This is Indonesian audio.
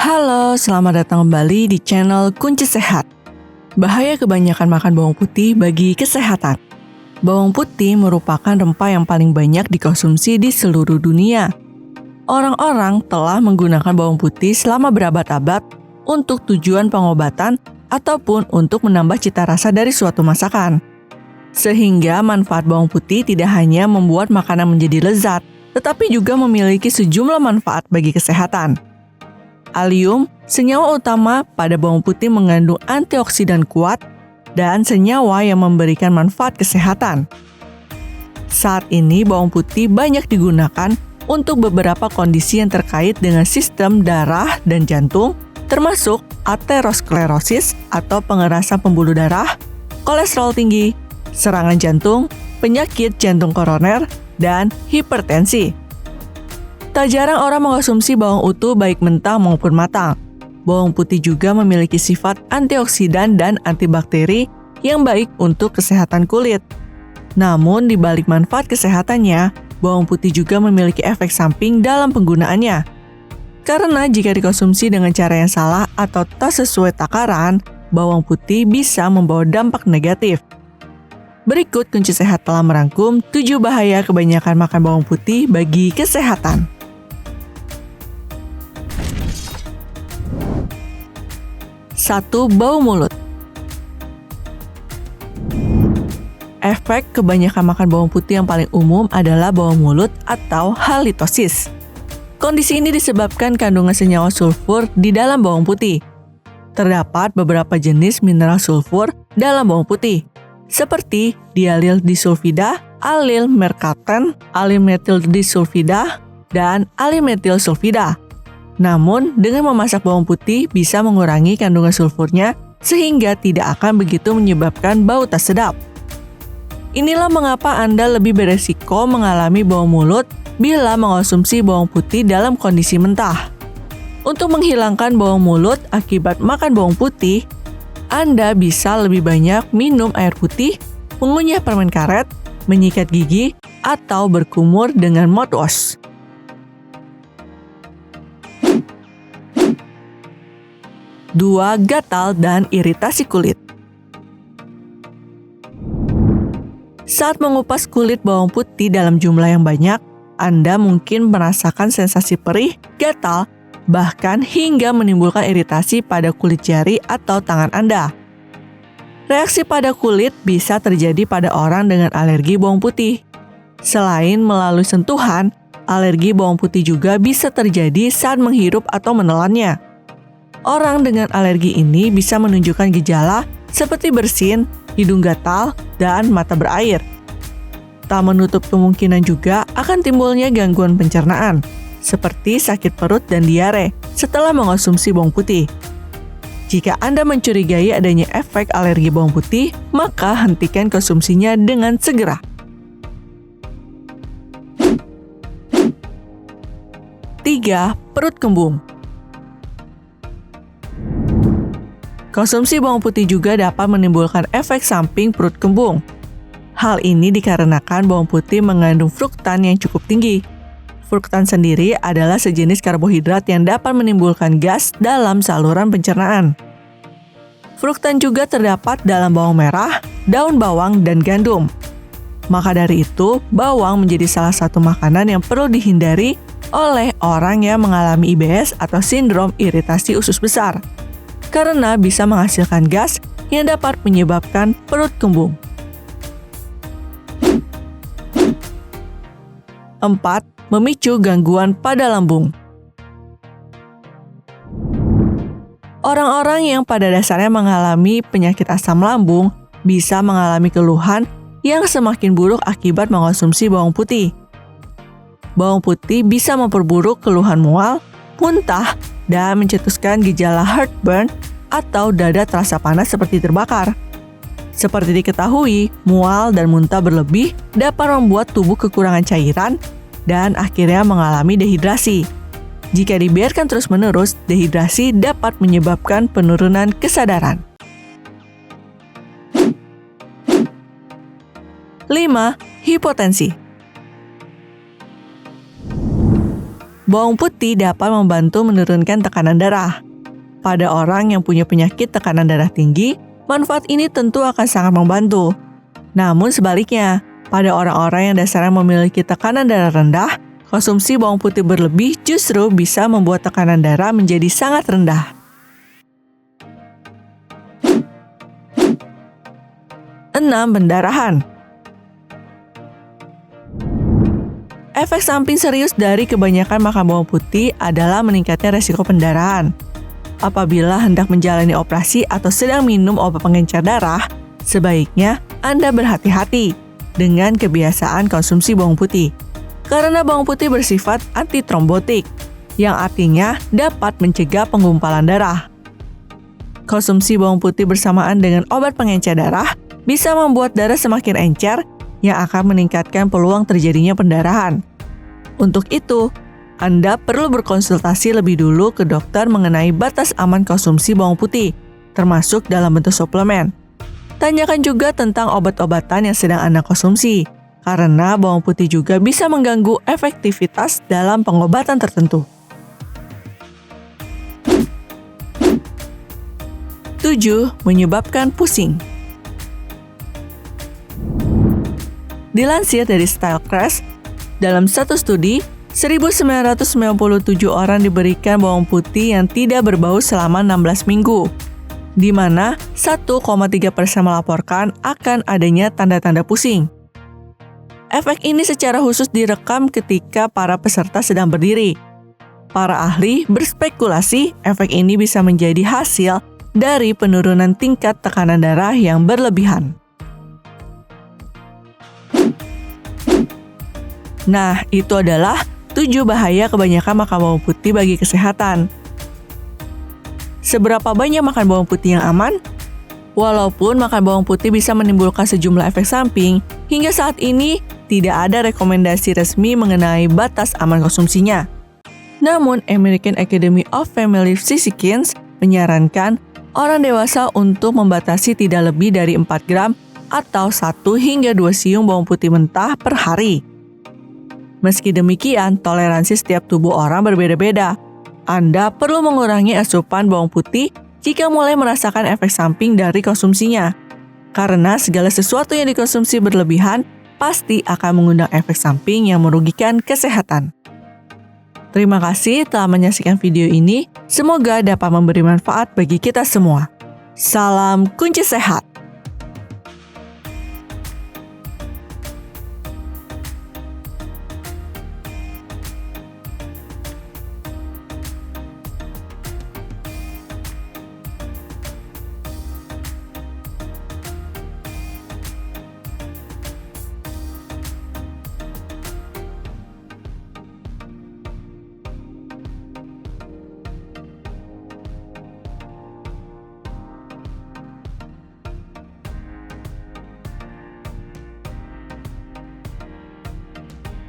Halo, selamat datang kembali di channel Kunci Sehat. Bahaya kebanyakan makan bawang putih bagi kesehatan. Bawang putih merupakan rempah yang paling banyak dikonsumsi di seluruh dunia. Orang-orang telah menggunakan bawang putih selama berabad-abad untuk tujuan pengobatan ataupun untuk menambah cita rasa dari suatu masakan. Sehingga manfaat bawang putih tidak hanya membuat makanan menjadi lezat, tetapi juga memiliki sejumlah manfaat bagi kesehatan. Alium, senyawa utama pada bawang putih mengandung antioksidan kuat dan senyawa yang memberikan manfaat kesehatan. Saat ini bawang putih banyak digunakan untuk beberapa kondisi yang terkait dengan sistem darah dan jantung, termasuk aterosklerosis atau pengerasan pembuluh darah, kolesterol tinggi, serangan jantung, penyakit jantung koroner, dan hipertensi. Tak jarang orang mengkonsumsi bawang utuh baik mentah maupun matang. Bawang putih juga memiliki sifat antioksidan dan antibakteri yang baik untuk kesehatan kulit. Namun di balik manfaat kesehatannya, bawang putih juga memiliki efek samping dalam penggunaannya. Karena jika dikonsumsi dengan cara yang salah atau tak sesuai takaran, bawang putih bisa membawa dampak negatif. Berikut Kunci Sehat telah merangkum 7 bahaya kebanyakan makan bawang putih bagi kesehatan. 1. Bau mulut. Efek kebanyakan makan bawang putih yang paling umum adalah bau mulut atau halitosis. Kondisi ini disebabkan kandungan senyawa sulfur di dalam bawang putih. Terdapat beberapa jenis mineral sulfur dalam bawang putih, seperti dialil disulfida, alil merkaptan, alil metil disulfida, dan alil metil sulfida. Namun, dengan memasak bawang putih bisa mengurangi kandungan sulfurnya sehingga tidak akan begitu menyebabkan bau tak sedap. Inilah mengapa Anda lebih beresiko mengalami bau mulut bila mengonsumsi bawang putih dalam kondisi mentah. Untuk menghilangkan bau mulut akibat makan bawang putih, Anda bisa lebih banyak minum air putih, mengunyah permen karet, menyikat gigi, atau berkumur dengan mouthwash. 2. Gatal dan iritasi kulit. Saat mengupas kulit bawang putih dalam jumlah yang banyak, Anda mungkin merasakan sensasi perih, gatal, bahkan hingga menimbulkan iritasi pada kulit jari atau tangan Anda. Reaksi pada kulit bisa terjadi pada orang dengan alergi bawang putih. Selain melalui sentuhan, alergi bawang putih juga bisa terjadi saat menghirup atau menelannya. Orang dengan alergi ini bisa menunjukkan gejala seperti bersin, hidung gatal, dan mata berair. Tak menutup kemungkinan juga akan timbulnya gangguan pencernaan, seperti sakit perut dan diare setelah mengonsumsi bawang putih. Jika Anda mencurigai adanya efek alergi bawang putih, maka hentikan konsumsinya dengan segera. 3. Perut kembung. Konsumsi bawang putih juga dapat menimbulkan efek samping perut kembung. Hal ini dikarenakan bawang putih mengandung fruktan yang cukup tinggi. Fruktan sendiri adalah sejenis karbohidrat yang dapat menimbulkan gas dalam saluran pencernaan. Fruktan juga terdapat dalam bawang merah, daun bawang, dan gandum. Maka dari itu, bawang menjadi salah satu makanan yang perlu dihindari oleh orang yang mengalami IBS atau sindrom iritasi usus besar, karena bisa menghasilkan gas yang dapat menyebabkan perut kembung. 4. Memicu gangguan pada lambung. Orang-orang yang pada dasarnya mengalami penyakit asam lambung bisa mengalami keluhan yang semakin buruk akibat mengonsumsi bawang putih. Bawang putih bisa memperburuk keluhan mual, muntah, dan mencetuskan gejala heartburn atau dada terasa panas seperti terbakar. Seperti diketahui, mual dan muntah berlebih dapat membuat tubuh kekurangan cairan dan akhirnya mengalami dehidrasi. Jika dibiarkan terus-menerus, dehidrasi dapat menyebabkan penurunan kesadaran. 5. Hipotensi. Bawang putih dapat membantu menurunkan tekanan darah. Pada orang yang punya penyakit tekanan darah tinggi, manfaat ini tentu akan sangat membantu. Namun sebaliknya, pada orang-orang yang dasarnya memiliki tekanan darah rendah, konsumsi bawang putih berlebih justru bisa membuat tekanan darah menjadi sangat rendah. 6. Pendarahan. Efek samping serius dari kebanyakan makan bawang putih adalah meningkatnya resiko pendarahan. Apabila hendak menjalani operasi atau sedang minum obat pengencer darah, sebaiknya Anda berhati-hati dengan kebiasaan konsumsi bawang putih. Karena bawang putih bersifat antitrombotik, yang artinya dapat mencegah penggumpalan darah. Konsumsi bawang putih bersamaan dengan obat pengencer darah bisa membuat darah semakin encer yang akan meningkatkan peluang terjadinya pendarahan. Untuk itu, Anda perlu berkonsultasi lebih dulu ke dokter mengenai batas aman konsumsi bawang putih, termasuk dalam bentuk suplemen. Tanyakan juga tentang obat-obatan yang sedang Anda konsumsi, karena bawang putih juga bisa mengganggu efektivitas dalam pengobatan tertentu. 7. Menyebabkan pusing. Dilansir dari Stylecraft, dalam satu studi, 1.997 orang diberikan bawang putih yang tidak berbau selama 16 minggu, di mana 1,3% melaporkan akan adanya tanda-tanda pusing. Efek ini secara khusus direkam ketika para peserta sedang berdiri. Para ahli berspekulasi efek ini bisa menjadi hasil dari penurunan tingkat tekanan darah yang berlebihan. Nah, itu adalah 7 bahaya kebanyakan makan bawang putih bagi kesehatan. Seberapa banyak makan bawang putih yang aman? Walaupun makan bawang putih bisa menimbulkan sejumlah efek samping, hingga saat ini tidak ada rekomendasi resmi mengenai batas aman konsumsinya. Namun, American Academy of Family Physicians menyarankan orang dewasa untuk membatasi tidak lebih dari 4 gram atau 1 hingga 2 siung bawang putih mentah per hari. Meski demikian, toleransi setiap tubuh orang berbeda-beda. Anda perlu mengurangi asupan bawang putih jika mulai merasakan efek samping dari konsumsinya. Karena segala sesuatu yang dikonsumsi berlebihan pasti akan mengundang efek samping yang merugikan kesehatan. Terima kasih telah menyaksikan video ini. Semoga dapat memberi manfaat bagi kita semua. Salam kunci sehat.